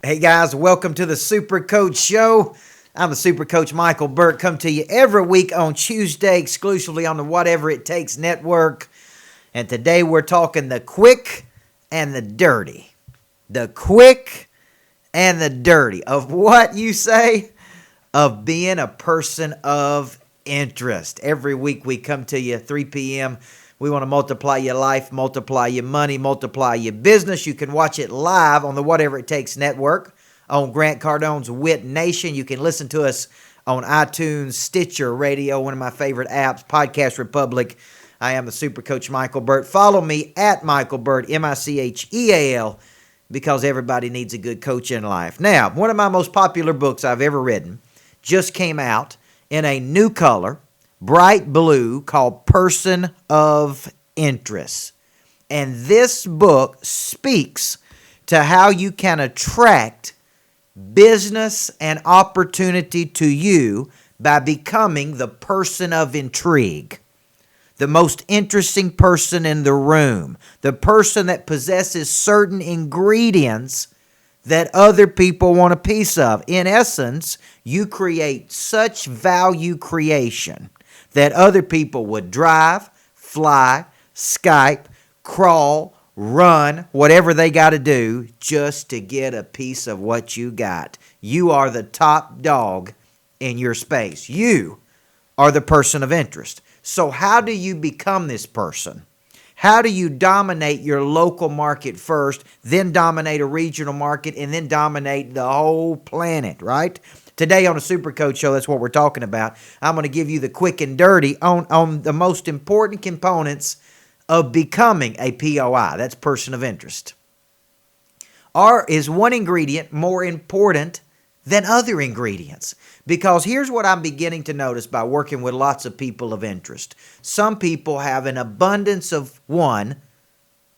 Hey guys, welcome to the Super Coach Show. I'm the Super Coach Michael Burt. Come to you every week on Tuesday, exclusively on the Whatever It Takes Network. And today we're talking the quick and the dirty. The quick and the dirty of what you say? Of being a person of interest. Every week we come to you 3 p.m. We want to multiply your life, multiply your money, multiply your business. You can watch it live on the Whatever It Takes Network on Grant Cardone's Wit Nation. You can listen to us on iTunes, Stitcher Radio, one of my favorite apps, Podcast Republic. I am the Super Coach Michael Burt. Follow me at Michael Burt, Micheal, because everybody needs a good coach in life. Now, one of my most popular books I've ever written just came out in a new color, bright blue, called Person of Interest. And this book speaks to how you can attract business and opportunity to you by becoming the person of intrigue, the most interesting person in the room, the person that possesses certain ingredients that other people want a piece of. In essence, you create such value creation that other people would drive, fly, Skype, crawl, run, whatever they got to do just to get a piece of what you got. You are the top dog in your space. You are the person of interest. So how do you become this person? How do you dominate your local market first, then dominate a regional market, and then dominate the whole planet, right? Today on the Super Coach Show, that's what we're talking about. I'm going to give you the quick and dirty on the most important components of becoming a POI. That's person of interest. Is one ingredient more important than other ingredients? Because here's what I'm beginning to notice by working with lots of people of interest. Some people have an abundance of one,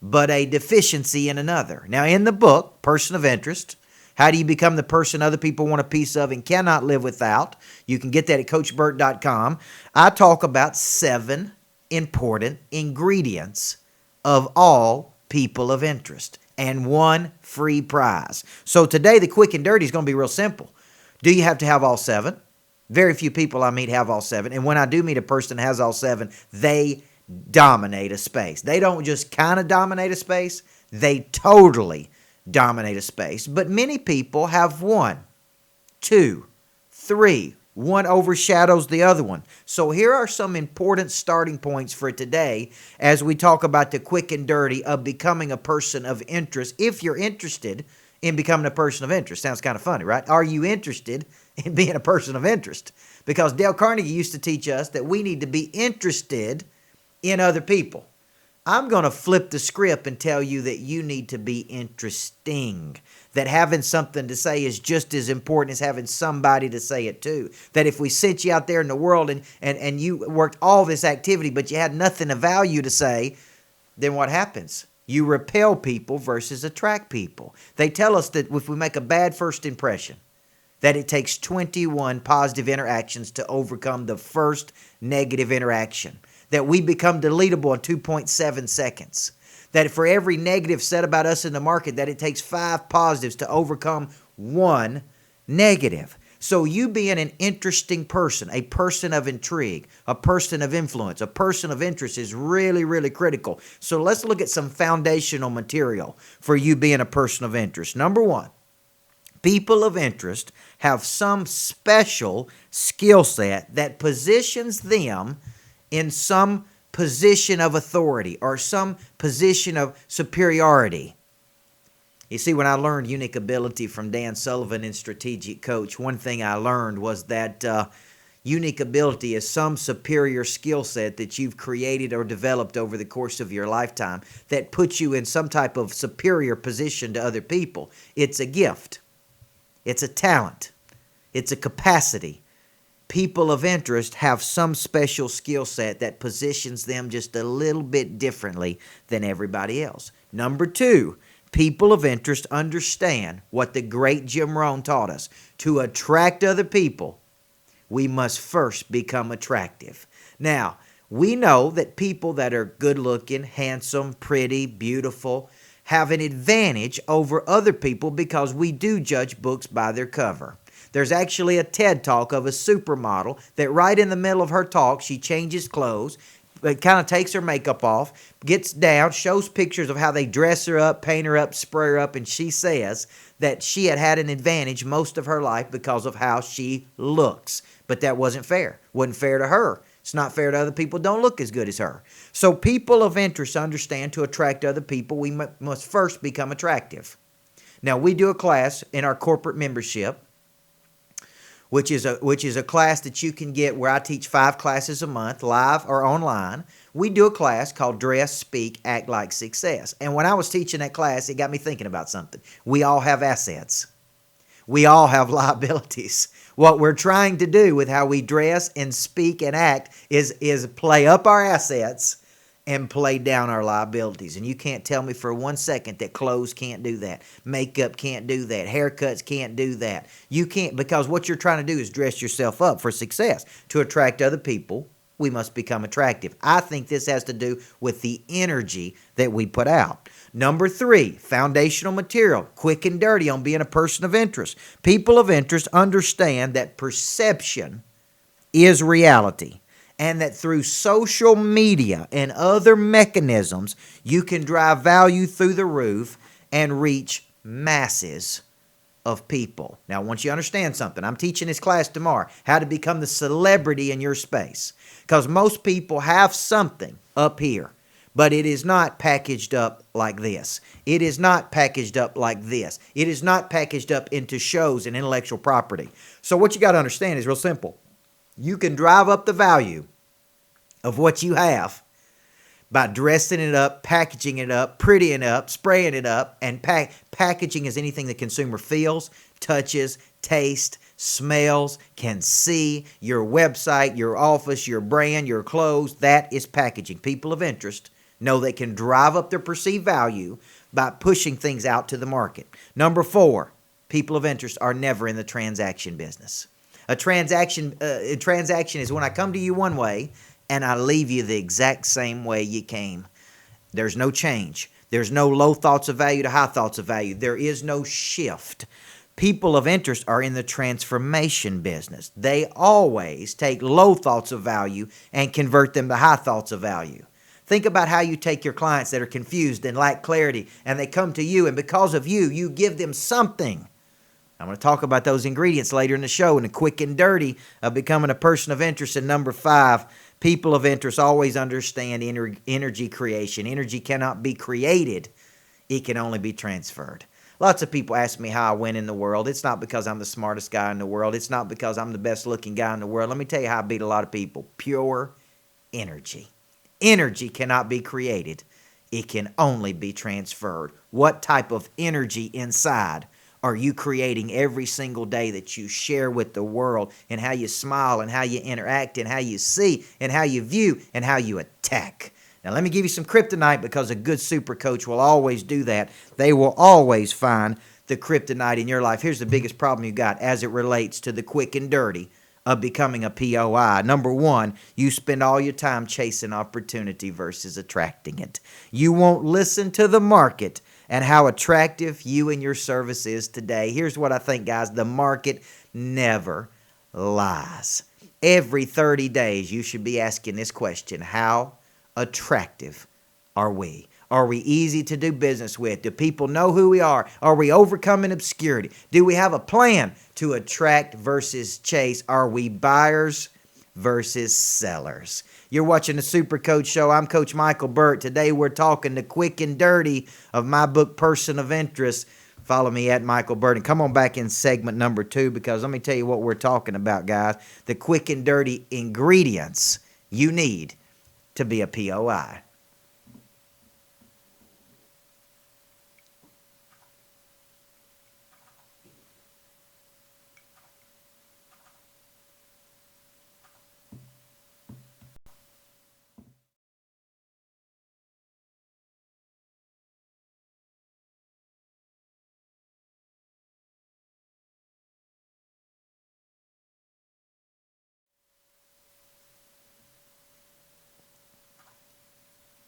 but a deficiency in another. Now, in the book, Person of Interest, how do you become the person other people want a piece of and cannot live without? You can get that at CoachBurt.com. I talk about 7 important ingredients of all people of interest and 1 free prize. So today, the quick and dirty is going to be real simple. Do you have to have all 7? Very few people I meet have all 7. And when I do meet a person that has all 7, they dominate a space. They don't just kind of dominate a space. They totally dominate a space. But many people have 1, 2, 3. One overshadows the other one. So here are some important starting points for today as we talk about the quick and dirty of becoming a person of interest. If you're interested in becoming a person of interest. Sounds kind of funny, right? Are you interested in being a person of interest? Because Dale Carnegie used to teach us that we need to be interested in other people. I'm going to flip the script and tell you that you need to be interesting. That having something to say is just as important as having somebody to say it to. That if we sent you out there in the world and you worked all this activity, but you had nothing of value to say, then what happens? You repel people versus attract people. They tell us that if we make a bad first impression, that it takes 21 positive interactions to overcome the first negative interaction. That we become deletable in 2.7 seconds. That for every negative said about us in the market, that it takes 5 positives to overcome 1 negative. So you being an interesting person, a person of intrigue, a person of influence, a person of interest is really, really critical. So let's look at some foundational material for you being a person of interest. Number 1, people of interest have some special skill set that positions them in some position of authority or some position of superiority. You see, when I learned unique ability from Dan Sullivan in Strategic Coach, one thing I learned was that unique ability is some superior skill set that you've created or developed over the course of your lifetime that puts you in some type of superior position to other people. It's a gift. It's a talent. It's a capacity. People of interest have some special skill set that positions them just a little bit differently than everybody else. Number 2, people of interest understand what the great Jim Rohn taught us. To attract other people, we must first become attractive. Now, we know that people that are good looking, handsome, pretty, beautiful, have an advantage over other people because we do judge books by their cover. There's actually a TED Talk of a supermodel that right in the middle of her talk, she changes clothes, but kind of takes her makeup off, gets down, shows pictures of how they dress her up, paint her up, spray her up, and she says that she had an advantage most of her life because of how she looks. But that wasn't fair. Wasn't fair to her. It's not fair to other people who don't look as good as her. So people of interest understand to attract other people, we must first become attractive. Now, we do a class in our corporate membership, which is a class that you can get where I teach 5 classes a month, live or online. We do a class called Dress, Speak, Act Like Success. And when I was teaching that class, it got me thinking about something. We all have assets. We all have liabilities. What we're trying to do with how we dress and speak and act is play up our assets and play down our liabilities. And you can't tell me for 1 second that clothes can't do that. Makeup can't do that. Haircuts can't do that. You can't, because what you're trying to do is dress yourself up for success. To attract other people, we must become attractive. I think this has to do with the energy that we put out. Number 3, foundational material, quick and dirty on being a person of interest. People of interest understand that perception is reality, and that through social media and other mechanisms, you can drive value through the roof and reach masses of people. Now, I want you to understand something. I'm teaching this class tomorrow, how to become the celebrity in your space. Because most people have something up here, but it is not packaged up like this. It is not packaged up like this. It is not packaged up into shows and intellectual property. So what you got to understand is real simple. You can drive up the value of what you have by dressing it up, packaging it up, prettying it up, spraying it up, and packaging is anything the consumer feels, touches, tastes, smells, can see. Your website, your office, your brand, your clothes, that is packaging. People of interest know they can drive up their perceived value by pushing things out to the market. Number 4, people of interest are never in the transaction business. A transaction is when I come to you one way and I leave you the exact same way you came. There's no change. There's no low thoughts of value to high thoughts of value. There is no shift. People of interest are in the transformation business. They always take low thoughts of value and convert them to high thoughts of value. Think about how you take your clients that are confused and lack clarity, and they come to you, and because of you, you give them something. I'm going to talk about those ingredients later in the show, and the quick and dirty of becoming a person of interest. And number 5, people of interest always understand energy creation. Energy cannot be created. It can only be transferred. Lots of people ask me how I win in the world. It's not because I'm the smartest guy in the world. It's not because I'm the best looking guy in the world. Let me tell you how I beat a lot of people. Pure energy. Energy cannot be created. It can only be transferred. What type of energy inside are you creating every single day that you share with the world, and how you smile and how you interact and how you see and how you view and how you attack? Now, let me give you some kryptonite, because a good super coach will always do that. They will always find the kryptonite in your life. Here's the biggest problem you got as it relates to the quick and dirty of becoming a POI. Number 1, you spend all your time chasing opportunity versus attracting it. You won't listen to the market and how attractive you and your service is today. Here's what I think, guys. The market never lies. Every 30 days, you should be asking this question: how attractive are we? Are we easy to do business with? Do people know who we are? Are we overcoming obscurity? Do we have a plan to attract versus chase? Are we buyers versus sellers? You're watching the Super Coach Show. I'm Coach Michael Burt. Today we're talking the quick and dirty of my book, Person of Interest. Follow me at Michael Burt. And come on back in segment number 2, because let me tell you what we're talking about, guys. The quick and dirty ingredients you need to be a POI.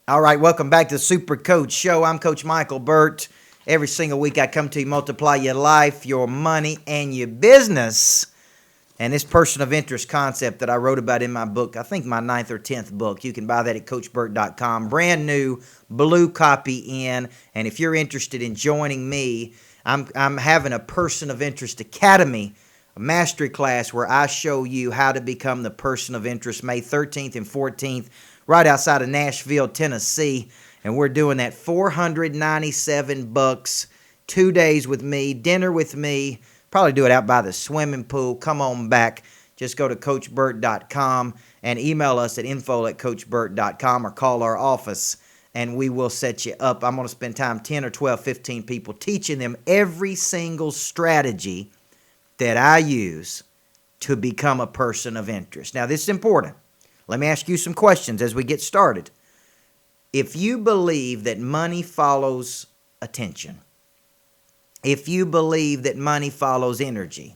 All right, welcome back to the Super Coach Show. I'm Coach Michael Burt. Every single week I come to you, multiply your life, your money, and your business. And this person of interest concept that I wrote about in my book, I think my 9th or 10th book, you can buy that at CoachBurt.com. Brand new blue copy in. And if you're interested in joining me, I'm having a Person of Interest Academy, a mastery class where I show you how to become the person of interest, May 13th and 14th, right outside of Nashville, Tennessee. And we're doing that $497, 2 days with me, dinner with me. Probably do it out by the swimming pool. Come on back. Just go to CoachBurt.com and email us at info@CoachBurt.com or call our office and we will set you up. I'm going to spend time, 10 or 12, 15 people, teaching them every single strategy that I use to become a person of interest. Now, this is important. Let me ask you some questions as we get started. If you believe that money follows attention, if you believe that money follows energy,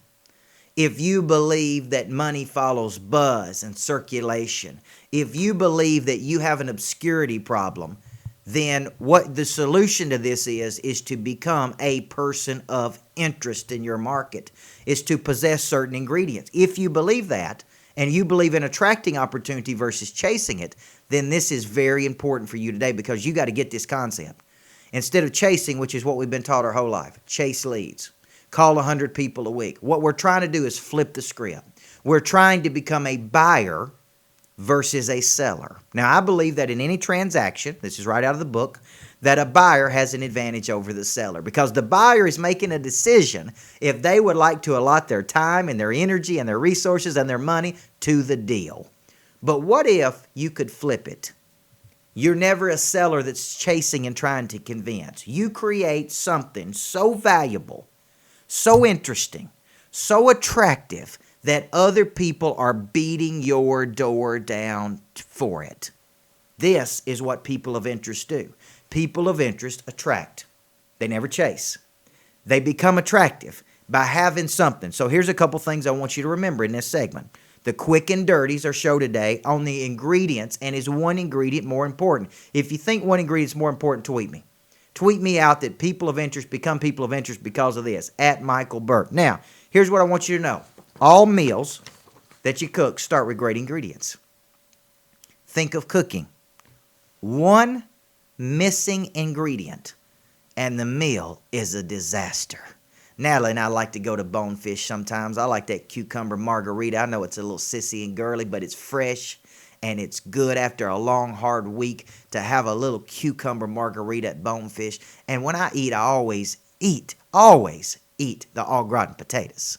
if you believe that money follows buzz and circulation, if you believe that you have an obscurity problem, then what the solution to this is to become a person of interest in your market, is to possess certain ingredients. If you believe that, and you believe in attracting opportunity versus chasing it, then this is very important for you today because you got to get this concept. Instead of chasing, which is what we've been taught our whole life, chase leads, call 100 people a week. What we're trying to do is flip the script. We're trying to become a buyer versus a seller. Now, I believe that in any transaction, this is right out of the book, that a buyer has an advantage over the seller because the buyer is making a decision if they would like to allot their time and their energy and their resources and their money to the deal. But what if you could flip it? You're never a seller that's chasing and trying to convince. You create something so valuable, so interesting, so attractive that other people are beating your door down for it. This is what people of interest do. People of interest attract. They never chase. They become attractive by having something. So here's a couple things I want you to remember in this segment. The quick and dirties are shown today on the ingredients, and is one ingredient more important? If you think one ingredient is more important, tweet me. Tweet me out that people of interest become people of interest because of this, at Michael Burt. Now, here's what I want you to know. All meals that you cook start with great ingredients. Think of cooking. One missing ingredient, and the meal is a disaster. Natalie and I like to go to Bonefish sometimes. I like that cucumber margarita. I know it's a little sissy and girly, but it's fresh and it's good after a long, hard week to have a little cucumber margarita at Bonefish. And when I eat, I always eat the au gratin potatoes.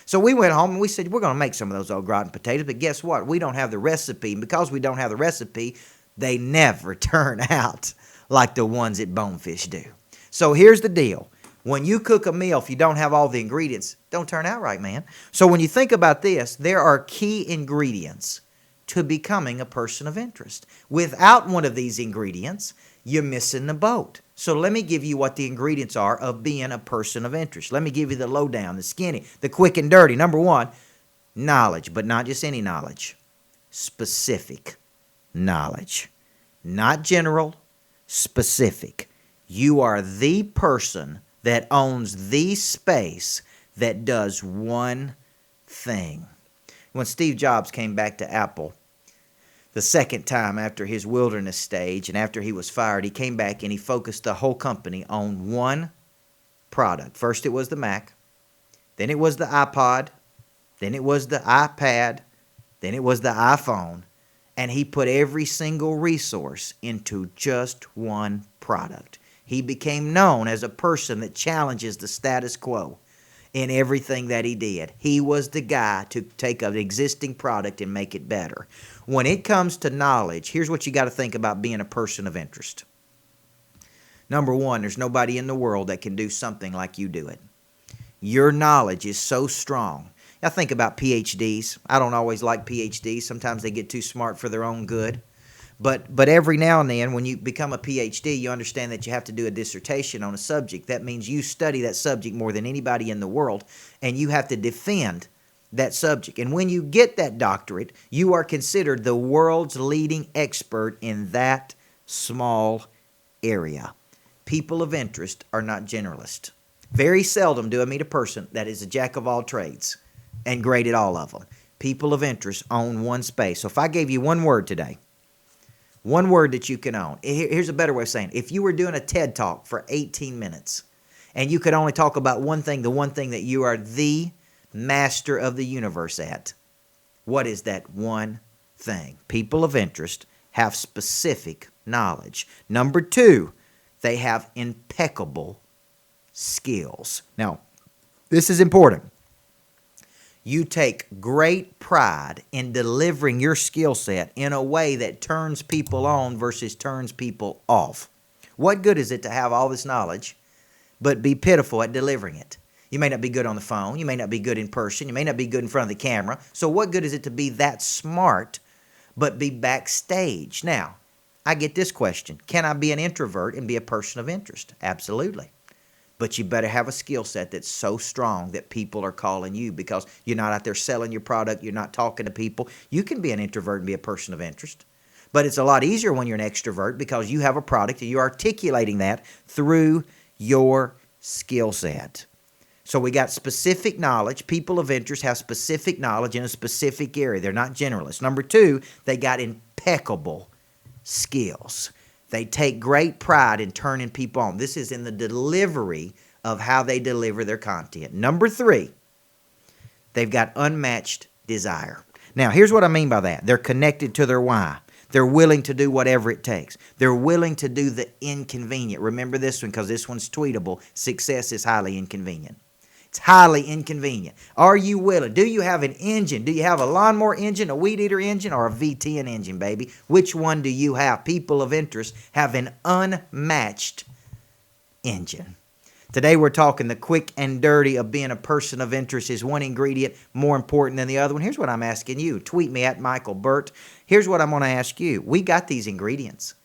So we went home and we said, we're going to make some of those au gratin potatoes, but guess what? We don't have the recipe. And because we don't have the recipe, they never turn out like the ones at Bonefish do. So here's the deal. When you cook a meal, if you don't have all the ingredients, don't turn out right, man. So when you think about this, there are key ingredients to becoming a person of interest. Without one of these ingredients, you're missing the boat. So let me give you what the ingredients are of being a person of interest. Let me give you the lowdown, the skinny, the quick and dirty. Number one, knowledge, but not just any knowledge. Specific knowledge. Not general, specific. You are the person that owns the space that does one thing. When Steve Jobs came back to Apple the second time after his wilderness stage and after he was fired, he came back and he focused the whole company on one product. First it was the Mac, then it was the iPod, then it was the iPad, then it was the iPhone, and he put every single resource into just one product. He became known as a person that challenges the status quo in everything that he did. He was the guy to take an existing product and make it better. When it comes to knowledge, here's what you got to think about being a person of interest. Number one, there's nobody in the world that can do something like you do it. Your knowledge is so strong. Now think about PhDs. I don't always like PhDs. Sometimes they get too smart for their own good. But every now and then, when you become a PhD, you understand that you have to do a dissertation on a subject. That means you study that subject more than anybody in the world, and you have to defend that subject. And when you get that doctorate, you are considered the world's leading expert in that small area. People of interest are not generalists. Very seldom do I meet a person that is a jack of all trades and great at all of them. People of interest own one space. So if I gave you one word today, one word that you can own. Here's a better way of saying it. If you were doing a TED Talk for 18 minutes and you could only talk about one thing, the one thing that you are the master of the universe at, what is that one thing? People of interest have specific knowledge. Number two, they have impeccable skills. Now, this is important. You take great pride in delivering your skill set in a way that turns people on versus turns people off. What good is it to have all this knowledge but be pitiful at delivering it? You may not be good on the phone. You may not be good in person. You may not be good in front of the camera. So what good is it to be that smart but be backstage? Now, I get this question. Can I be an introvert and be a person of interest? Absolutely. But you better have a skill set that's so strong that people are calling you because you're not out there selling your product. You're not talking to people. You can be an introvert and be a person of interest. But it's a lot easier when you're an extrovert because you have a product and you're articulating that through your skill set. So we got specific knowledge. People of interest have specific knowledge in a specific area. They're not generalists. Number two, they got impeccable skills. They take great pride in turning people on. This is in the delivery of how they deliver their content. Number three, they've got unmatched desire. Now, here's what I mean by that. They're connected to their why. They're willing to do whatever it takes. They're willing to do the inconvenient. Remember this one because this one's tweetable. Success is highly inconvenient. It's highly inconvenient. Are you willing? Do you have an engine? Do you have a lawnmower engine, a weed eater engine, or a V10 engine, baby? Which one do you have? People of interest have an unmatched engine. Today we're talking the quick and dirty of being a person of interest. Is one ingredient more important than the other one? Here's what I'm asking you. Tweet me at Michael Burt. Here's what I'm going to ask you. We got these ingredients.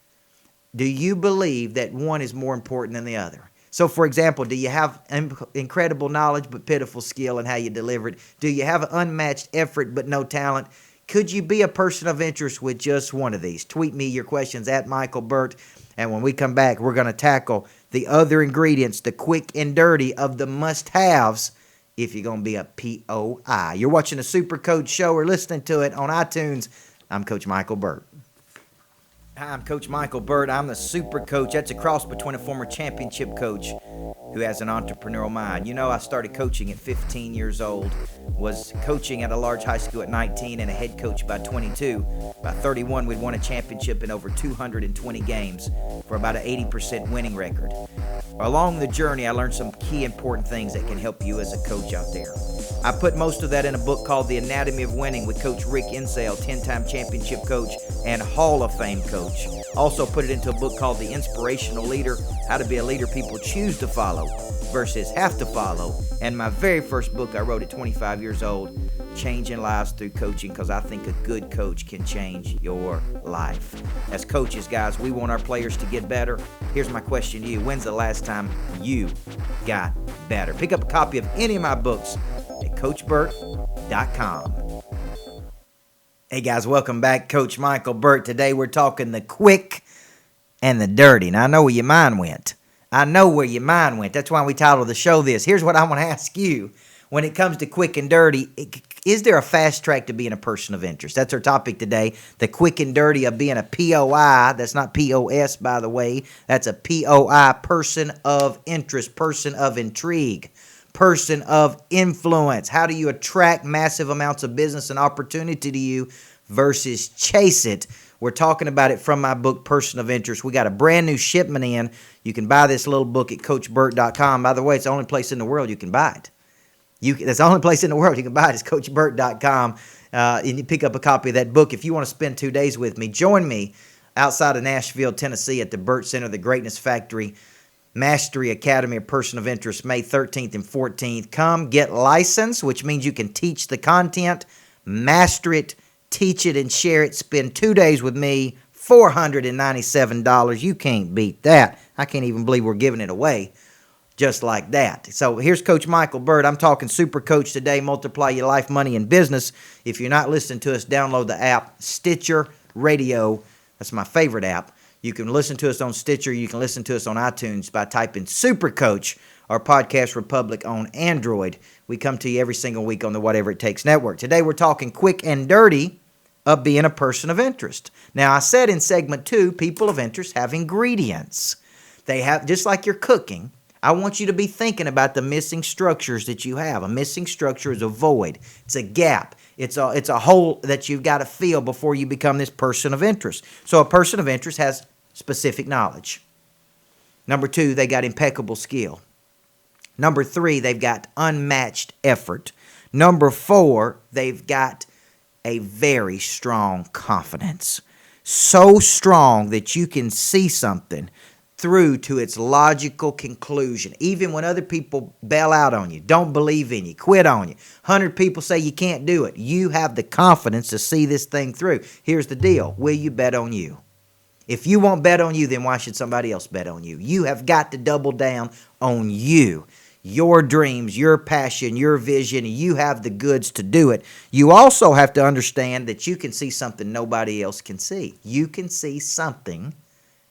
Do you believe that one is more important than the other? So, for example, do you have incredible knowledge but pitiful skill in how you deliver it? Do you have unmatched effort but no talent? Could you be a person of interest with just one of these? Tweet me your questions at Michael Burt. And when we come back, we're going to tackle the other ingredients, the quick and dirty of the must-haves if you're going to be a POI. You're watching the Super Coach Show or listening to it on iTunes. I'm Coach Michael Burt. Hi, I'm Coach Michael Burt. I'm the Super Coach. That's a cross between a former championship coach who has an entrepreneurial mind. You know, I started coaching at 15 years old, was coaching at a large high school at 19, and a head coach by 22. By 31, we'd won a championship in over 220 games for about an 80% winning record. Along the journey, I learned some key important things that can help you as a coach out there. I put most of that in a book called The Anatomy of Winning with Coach Rick Insell, 10-time championship coach and Hall of Fame coach. Also put it into a book called The Inspirational Leader, How to Be a Leader People Choose to Follow versus Have to Follow. And my very first book I wrote at 25 years old, Changing Lives Through Coaching, because I think a good coach can change your life. As coaches, guys, we want our players to get better. Here's my question to you. When's the last time you got better? Pick up a copy of any of my books at CoachBurt.com. Hey guys, welcome back. Coach Michael Burt. Today we're talking the quick and the dirty. Now I know where your mind went. That's why we titled the show this. Here's what I want to ask you. When it comes to quick and dirty, is there a fast track to being a person of interest? That's our topic today. The quick and dirty of being a POI. That's not POS, by the way. That's a POI, person of interest, person of intrigue, person of influence. How do you attract massive amounts of business and opportunity to you versus chase it? We're talking about it from my book, Person of Interest. We got a brand new shipment in. You can buy this little book at CoachBurt.com. By the way, it's the only place in the world you can buy it. That's the only place in the world you can buy it is CoachBurt.com. And you pick up a copy of that book. If you want to spend 2 days with me, join me outside of Nashville, Tennessee at the Burt Center, the Greatness Factory, Mastery Academy of Person of Interest, May 13th and 14th. Come get licensed, which means you can teach the content, master it, teach it, and share it. Spend 2 days with me, $497. You can't beat that. I can't even believe we're giving it away just like that. So here's Coach Michael Burt. I'm talking Super Coach today. Multiply your life, money, and business. If you're not listening to us, download the app, Stitcher Radio. That's my favorite app. You can listen to us on Stitcher. You can listen to us on iTunes by typing Super Coach or Podcast Republic on Android. We come to you every single week on the Whatever It Takes Network. Today we're talking quick and dirty of being a person of interest. Now, I said in segment 2, people of interest have ingredients. They have, just like you're cooking, I want you to be thinking about the missing structures that you have. A missing structure is a void. It's a gap. It's a hole that you've got to fill before you become this person of interest. So a person of interest has specific knowledge. Number 2, they got impeccable skill. Number 3, they've got unmatched effort. Number 4, they've got a very strong confidence. So strong that you can see something through to its logical conclusion. Even when other people bail out on you, don't believe in you, quit on you, 100 people say you can't do it, you have the confidence to see this thing through. Here's the deal. Will you bet on you? If you won't bet on you, then why should somebody else bet on you? You have got to double down on you. Your dreams, your passion, your vision, you have the goods to do it. You also have to understand that you can see something nobody else can see. You can see something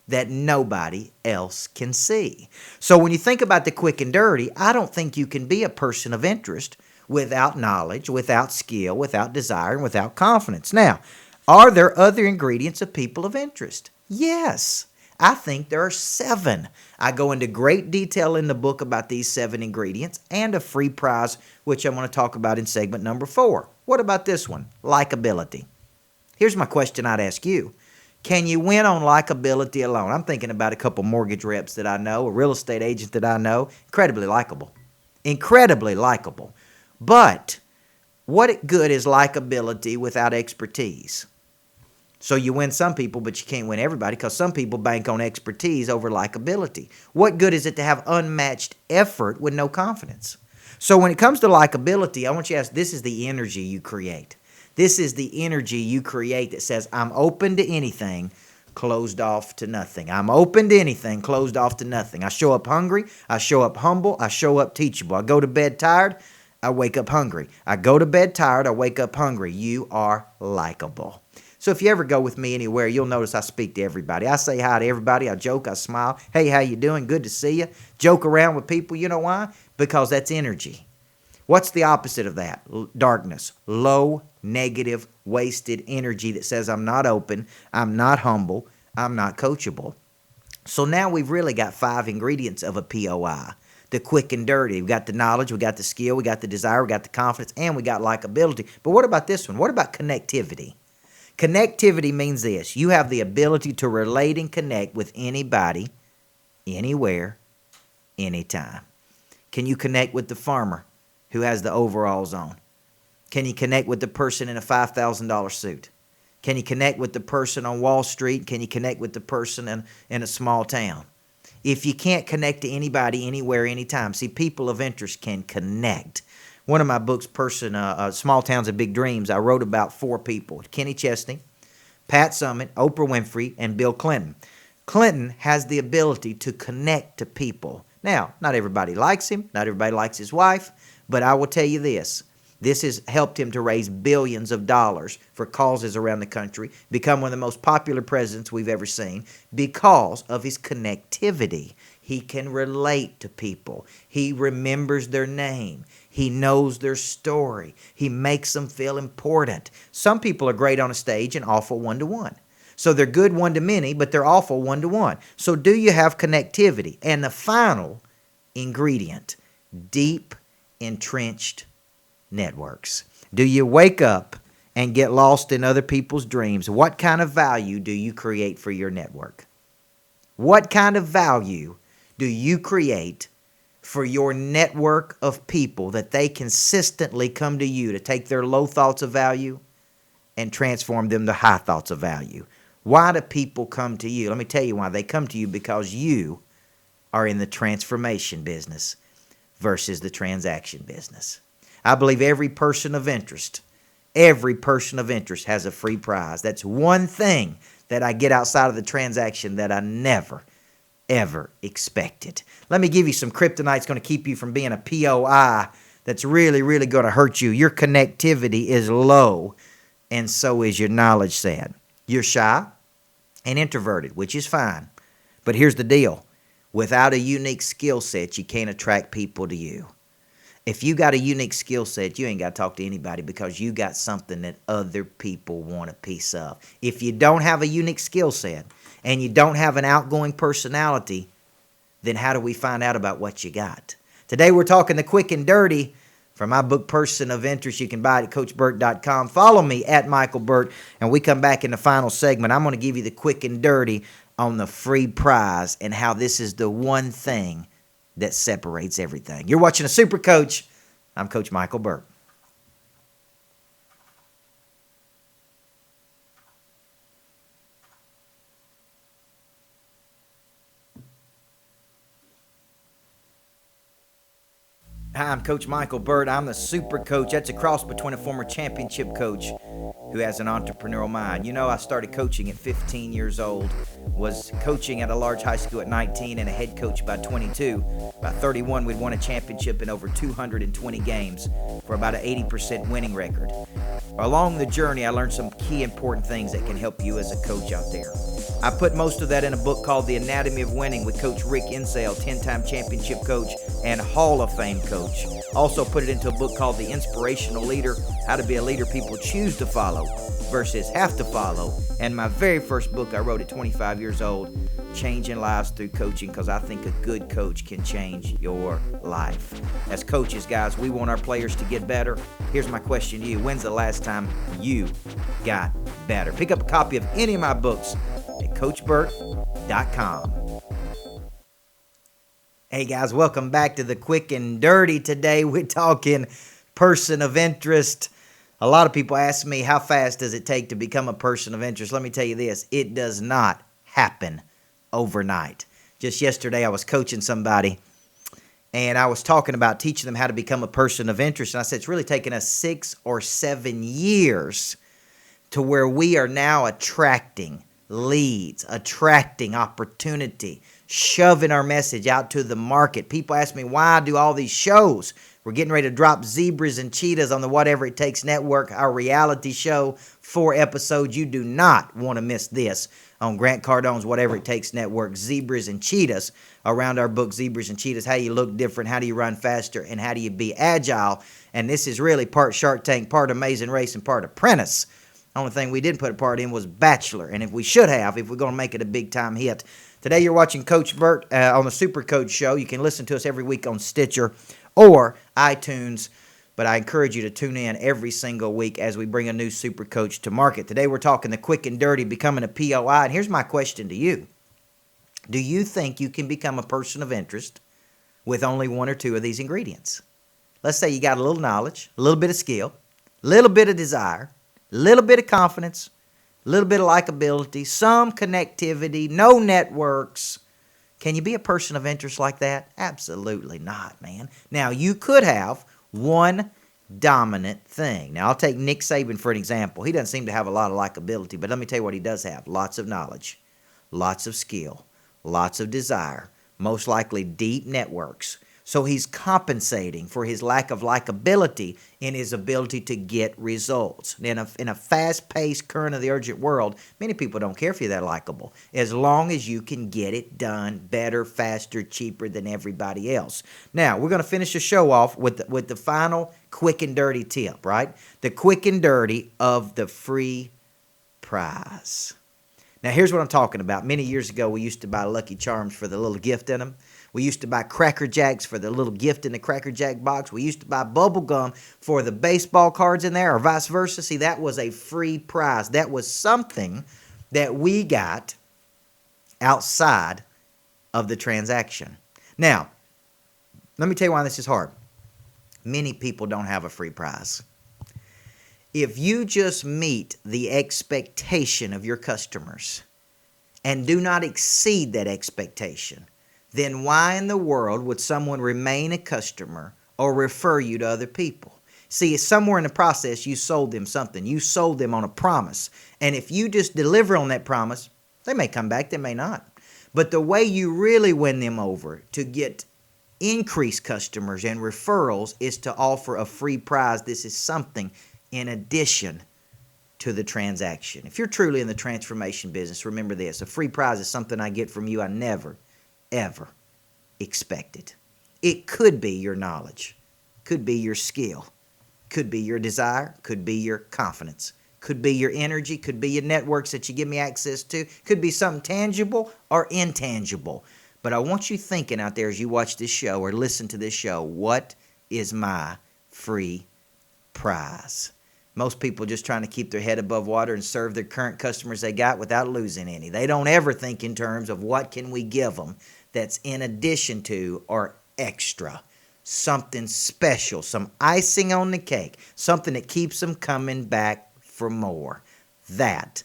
that nobody else can see. So when you think about the quick and dirty, I don't think you can be a person of interest without knowledge, without skill, without desire, and without confidence. Now, are there other ingredients of people of interest? Yes. I think there are 7. I go into great detail in the book about these 7 ingredients and a free prize, which I'm going to talk about in segment number 4. What about this one? Likability. Here's my question I'd ask you. Can you win on likability alone? I'm thinking about a couple mortgage reps that I know, a real estate agent that I know. Incredibly likable. Incredibly likable. But what good is likability without expertise? So you win some people, but you can't win everybody because some people bank on expertise over likability. What good is it to have unmatched effort with no confidence? So when it comes to likability, I want you to ask, this is the energy you create. This is the energy you create that says, I'm open to anything, closed off to nothing. I'm open to anything, closed off to nothing. I show up hungry. I show up humble. I show up teachable. I go to bed tired. I wake up hungry. I go to bed tired. I wake up hungry. You are likable. So if you ever go with me anywhere, you'll notice I speak to everybody. I say hi to everybody. I joke. I smile. Hey, how you doing? Good to see you. Joke around with people. You know why? Because that's energy. What's the opposite of that? Darkness. Low, negative, wasted energy that says I'm not open, I'm not humble, I'm not coachable. So now we've really got 5 ingredients of a POI. The quick and dirty. We've got the knowledge, we got the skill, we got the desire, we got the confidence, and we got likability. But what about this one? What about connectivity? Connectivity means this. You have the ability to relate and connect with anybody, anywhere, anytime. Can you connect with the farmer who has the overalls on? Can you connect with the person in a $5,000 suit? Can you connect with the person on Wall Street? Can you connect with the person in a small town? If you can't connect to anybody, anywhere, anytime, see, people of interest can connect. One of my books, Small Towns and Big Dreams, I wrote about 4 people. Kenny Chesney, Pat Summitt, Oprah Winfrey, and Bill Clinton. Clinton has the ability to connect to people. Now, not everybody likes him. Not everybody likes his wife. But I will tell you this. This has helped him to raise billions of dollars for causes around the country, become one of the most popular presidents we've ever seen because of his connectivity. He can relate to people. He remembers their name. He knows their story. He makes them feel important. Some people are great on a stage and awful one-to-one. So they're good one-to-many, but they're awful one-to-one. So do you have connectivity? And the final ingredient, deep, entrenched networks. Do you wake up and get lost in other people's dreams? What kind of value do you create for your network? What kind of value do you create for your network of people that they consistently come to you to take their low thoughts of value and transform them to high thoughts of value? Why do people come to you? Let me tell you why. They come to you because you are in the transformation business versus the transaction business. I believe every person of interest has a free prize. That's one thing that I get outside of the transaction that I never, ever expected. Let me give you some kryptonite that's going to keep you from being a POI that's really, really going to hurt you. Your connectivity is low, and so is your knowledge set. You're shy. and introverted, which is fine. But here's the deal. Without a unique skill set, you can't attract people to you. If you got a unique skill set, you ain't got to talk to anybody because you got something that other people want a piece of. If you don't have a unique skill set and you don't have an outgoing personality, then how do we find out about what you got? Today we're talking the quick and dirty. From my book, Person of Interest, you can buy it at CoachBurt.com. Follow me at Michael Burt, and we come back in the final segment. I'm going to give you the quick and dirty on the free prize and how this is the one thing that separates everything. You're watching a Super Coach. I'm Coach Michael Burt. Hi, I'm Coach Michael Burt. I'm the Super Coach. That's a cross between a former championship coach who has an entrepreneurial mind. You know, I started coaching at 15 years old, was coaching at a large high school at 19, and a head coach by 22. By 31, we'd won a championship in over 220 games for about an 80% winning record. Along the journey, I learned some key important things that can help you as a coach out there. I put most of that in a book called The Anatomy of Winning with Coach Rick Insell, 10-time championship coach and Hall of Fame coach. Also put it into a book called The Inspirational Leader, How to Be a Leader People Choose to Follow versus Have to Follow. And my very first book I wrote at 25 years old, Changing Lives Through Coaching, because I think a good coach can change your life. As coaches, guys, we want our players to get better. Here's my question to you. When's the last time you got better? Pick up a copy of any of my books at CoachBurt.com. Hey guys, welcome back to the Quick and Dirty. Today we're talking person of interest. A lot of people ask me, how fast does it take to become a person of interest? Let me tell you this, it does not happen overnight. Just yesterday I was coaching somebody and I was talking about teaching them how to become a person of interest. And I said, it's really taken us 6 or 7 years to where we are now attracting leads, attracting opportunity, shoving our message out to the market. People ask me, why do all these shows? We're getting ready to drop Zebras and Cheetahs on the Whatever It Takes Network, our reality show, 4 episodes. You do not want to miss this on Grant Cardone's Whatever It Takes Network, Zebras and Cheetahs, around our book, Zebras and Cheetahs, how you look different, how do you run faster, and how do you be agile. And this is really part Shark Tank, part Amazing Race, and part Apprentice. The only thing we didn't put a part in was Bachelor, and if we should have, if we're going to make it a big-time hit. Today you're watching Coach Burt on the Super Coach Show. You can listen to us every week on Stitcher or iTunes, but I encourage you to tune in every single week as we bring a new Super Coach to market. Today we're talking the quick and dirty, becoming a POI, and here's my question to you. Do you think you can become a person of interest with only 1 or 2 of these ingredients? Let's say you got a little knowledge, a little bit of skill, a little bit of desire, a little bit of confidence, a little bit of likability, some connectivity, no networks. Can you be a person of interest like that? Absolutely not, man. Now, you could have one dominant thing. Now, I'll take Nick Saban for an example. He doesn't seem to have a lot of likability, but let me tell you what he does have. Lots of knowledge, lots of skill, lots of desire, most likely deep networks. So he's compensating for his lack of likability in his ability to get results. In a fast-paced, current of the urgent world, many people don't care if you're that likable, as long as you can get it done better, faster, cheaper than everybody else. Now, we're going to finish the show off with the final quick and dirty tip, right? The quick and dirty of the free prize. Now, here's what I'm talking about. Many years ago, we used to buy Lucky Charms for the little gift in them. We used to buy Cracker Jacks for the little gift in the Cracker Jack box. We used to buy bubble gum for the baseball cards in there, or vice versa. See, that was a free prize. That was something that we got outside of the transaction. Now, let me tell you why this is hard. Many people don't have a free prize. If you just meet the expectation of your customers and do not exceed that expectation, then why in the world would someone remain a customer or refer you to other people? See, somewhere in the process, you sold them something. You sold them on a promise. And if you just deliver on that promise, they may come back, they may not. But the way you really win them over to get increased customers and referrals is to offer a free prize. This is something in addition to the transaction. If you're truly in the transformation business, remember this. A free prize is something I get from you I never, ever expected. It could be your knowledge, could be your skill, could be your desire, could be your confidence, could be your energy, could be your networks that you give me access to, could be something tangible or intangible. But I want you thinking out there as you watch this show or listen to this show, what is my free prize? Most people just trying to keep their head above water and serve their current customers they got without losing any. They don't ever think in terms of what can we give them that's in addition to or extra. Something special, some icing on the cake, something that keeps them coming back for more. That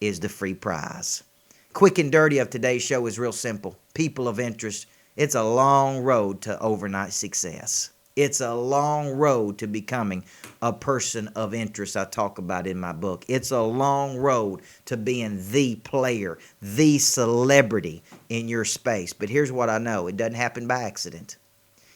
is the free prize. Quick and dirty of today's show is real simple. People of interest, it's a long road to overnight success. It's a long road to becoming a person of interest I talk about in my book. It's a long road to being the player, the celebrity in your space. But here's what I know. It doesn't happen by accident.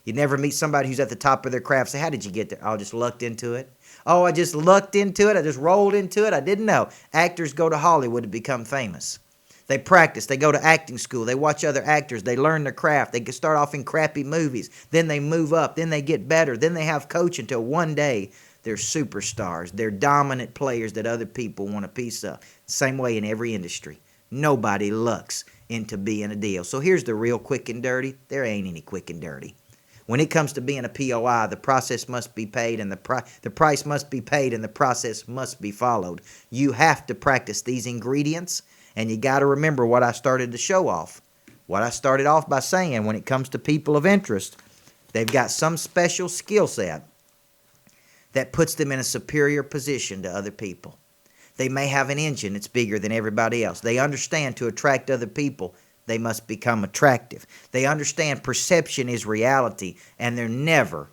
You never meet somebody who's at the top of their craft. Say, how did you get there? I just lucked into it. Oh, I just lucked into it. I just rolled into it. I didn't know. Actors go to Hollywood to become famous. They practice. They go to acting school. They watch other actors. They learn their craft. They start off in crappy movies. Then they move up. Then they get better. Then they have coach until one day they're superstars. They're dominant players that other people want a piece of. Same way in every industry. Nobody lucks into being a deal. So here's the real quick and dirty. There ain't any quick and dirty. When it comes to being a POI, the process must be paid and the price must be paid and the process must be followed. You have to practice these ingredients. And you got to remember what I started the show off. What I started off by saying, when it comes to people of interest, they've got some special skill set that puts them in a superior position to other people. They may have an engine that's bigger than everybody else. They understand to attract other people, they must become attractive. They understand perception is reality, and they're never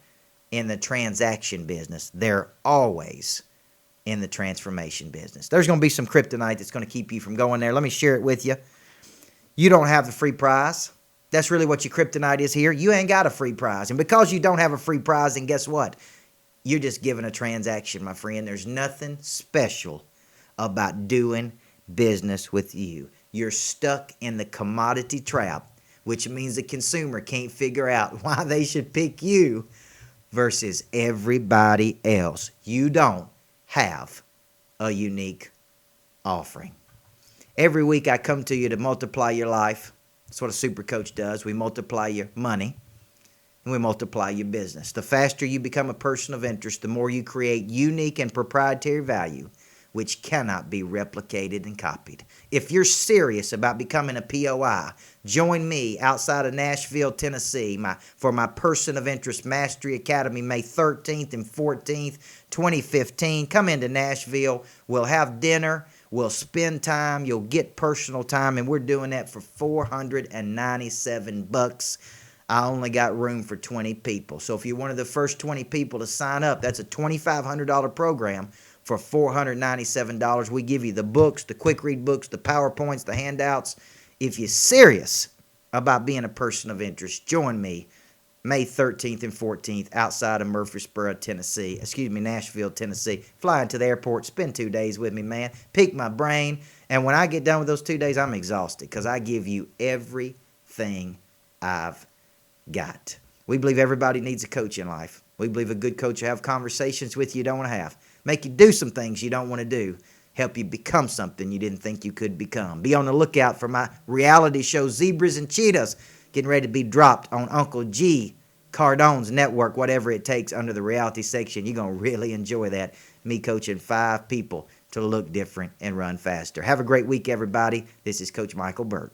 in the transaction business. They're always in the transformation business. There's going to be some kryptonite that's going to keep you from going there. Let me share it with you. You don't have the free prize. That's really what your kryptonite is here. You ain't got a free prize. And because you don't have a free prize, then guess what? You're just given a transaction, my friend. There's nothing special about doing business with you. You're stuck in the commodity trap, which means the consumer can't figure out why they should pick you versus everybody else. You don't have a unique offering. Every week I come to you to multiply your life. That's what a super coach does. We multiply your money and we multiply your business. The faster you become a person of interest, the more you create unique and proprietary value, which cannot be replicated and copied. If you're serious about becoming a POI, join me outside of Nashville, Tennessee for my Person of Interest Mastery Academy, May 13th and 14th, 2015. Come into Nashville. We'll have dinner. We'll spend time. You'll get personal time, and we're doing that for $497. I only got room for 20 people. So if you're one of the first 20 people to sign up, that's a $2,500 program. For $497, we give you the books, the quick read books, the PowerPoints, the handouts. If you're serious about being a person of interest, join me May 13th and 14th outside of Nashville, Tennessee. Fly into the airport, spend 2 days with me, man. Pick my brain. And when I get done with those 2 days, I'm exhausted because I give you everything I've got. We believe everybody needs a coach in life. We believe a good coach will have conversations with you don't want to have. Make you do some things you don't want to do. Help you become something you didn't think you could become. Be on the lookout for my reality show, Zebras and Cheetahs, getting ready to be dropped on Uncle G Cardone's network, whatever it takes under the reality section. You're going to really enjoy that. Me coaching 5 people to look different and run faster. Have a great week, everybody. This is Coach Michael Burt.